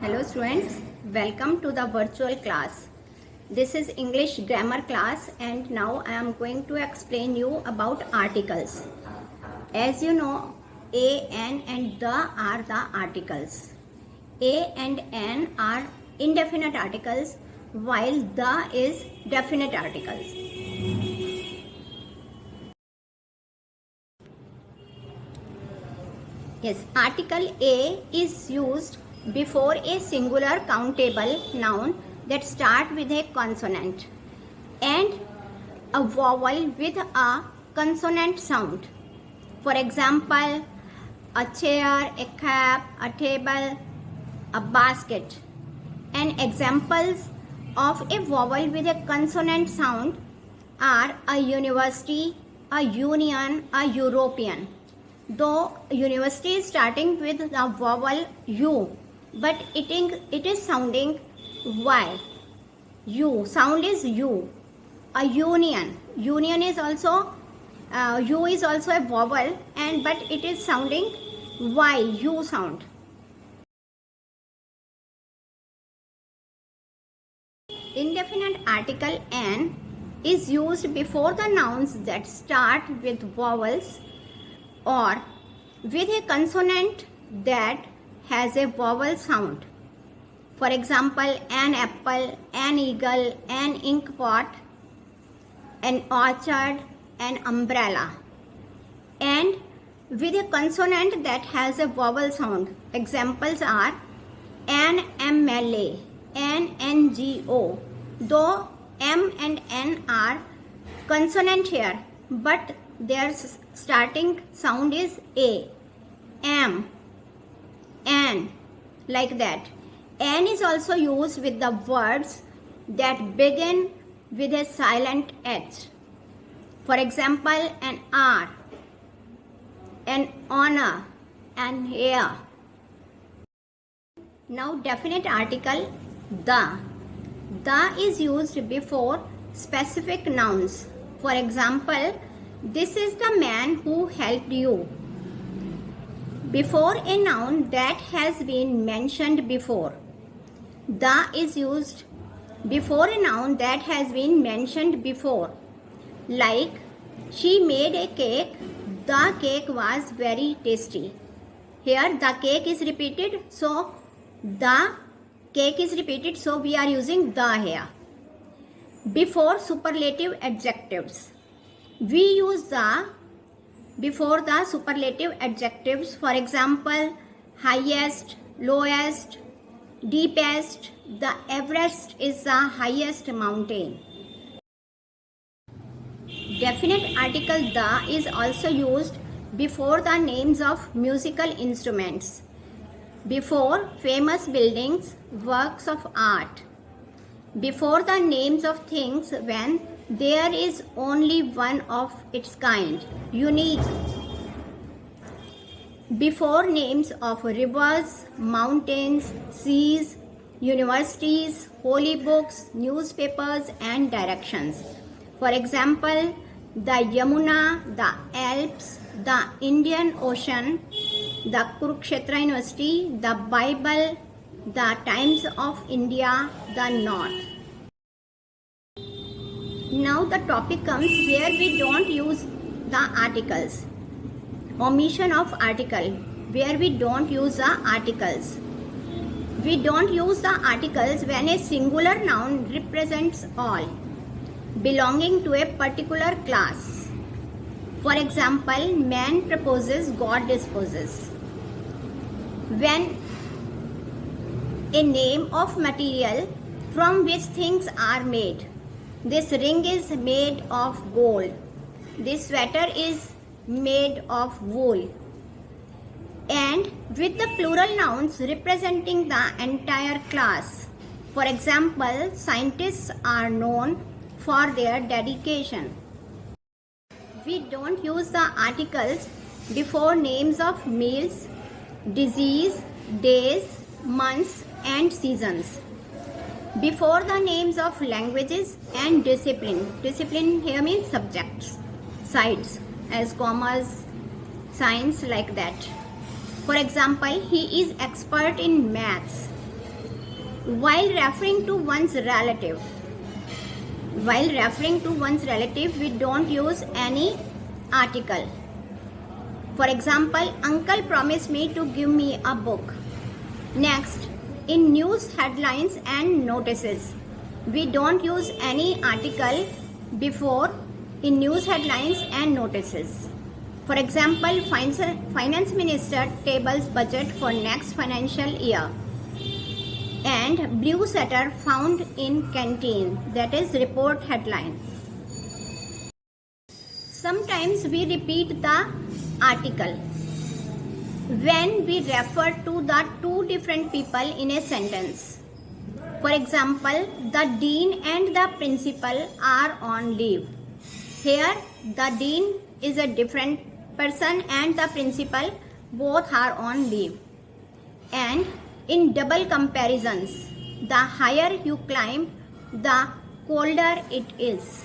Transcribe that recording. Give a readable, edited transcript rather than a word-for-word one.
Hello students, welcome to the virtual class. This is English grammar class and now I am going to explain you about articles. As you know, a, an and the are the articles. A and an are indefinite articles while the is definite articles. Yes, article A is used before a singular countable noun that start with a consonant and a vowel with a consonant sound. For example, a chair, a cap, a table, a basket. And examples of a vowel with a consonant sound are a university, a union, a European. Though university is starting with the vowel U, but it is sounding Y. U, sound is U. A union is also, U is also a vowel and but it is sounding Y, U sound. Indefinite article an is used before the nouns that start with vowels or with a consonant that has a vowel sound. For example, an apple, an eagle, an ink pot, an orchard, an umbrella. And with a consonant that has a vowel sound. Examples are an MLA, an NGO. Though M and N are consonant here, but their starting sound is A, am, an, like that. An is also used with the words that begin with a silent H. For example, an R, an honor, an hair. Now definite article the. The is used before specific nouns. For example, this is the man who helped you. Before a noun that has been mentioned before. The is used before a noun that has been mentioned before. Like, she made a cake. The cake was very tasty. Here the cake is repeated, so the cake is repeated, so we are using the here. Before superlative adjectives. We use the before the superlative adjectives. For example, highest, lowest, deepest. The Everest is the highest mountain. Definite article the is also used before the names of musical instruments, before famous buildings, works of art, before the names of things when there is only one of its kind, unique. Before names of rivers, mountains, seas, universities, holy books, newspapers and directions. For example, the Yamuna, the Alps, the Indian Ocean, the Kurukshetra University, the Bible, the Times of India, the North. Now the topic comes where we don't use the articles. Omission of article, where we don't use the articles. We don't use the articles when a singular noun represents all, belonging to a particular class. For example, man proposes, God disposes. When a name of material from which things are made. This ring is made of gold. This sweater is made of wool. And with the plural nouns representing the entire class. For example, scientists are known for their dedication. We don't use the articles before names of meals, disease, days, months and seasons. Before the names of languages and discipline. Discipline here means subjects, sides as commerce, science, like that. For example, he is expert in maths. While referring to one's relative, we don't use any article. For example, uncle promised me to give me a book. Next, in news headlines and notices, we don't use any article before in news headlines and notices. For example, finance minister tables budget for next financial year, and blue setter found in canteen, that is report headline. Sometimes we repeat the article when we refer to the two different people in a sentence. For example, the dean and the principal are on leave. Here, the dean is a different person and the principal both are on leave. And in double comparisons, the higher you climb, the colder it is.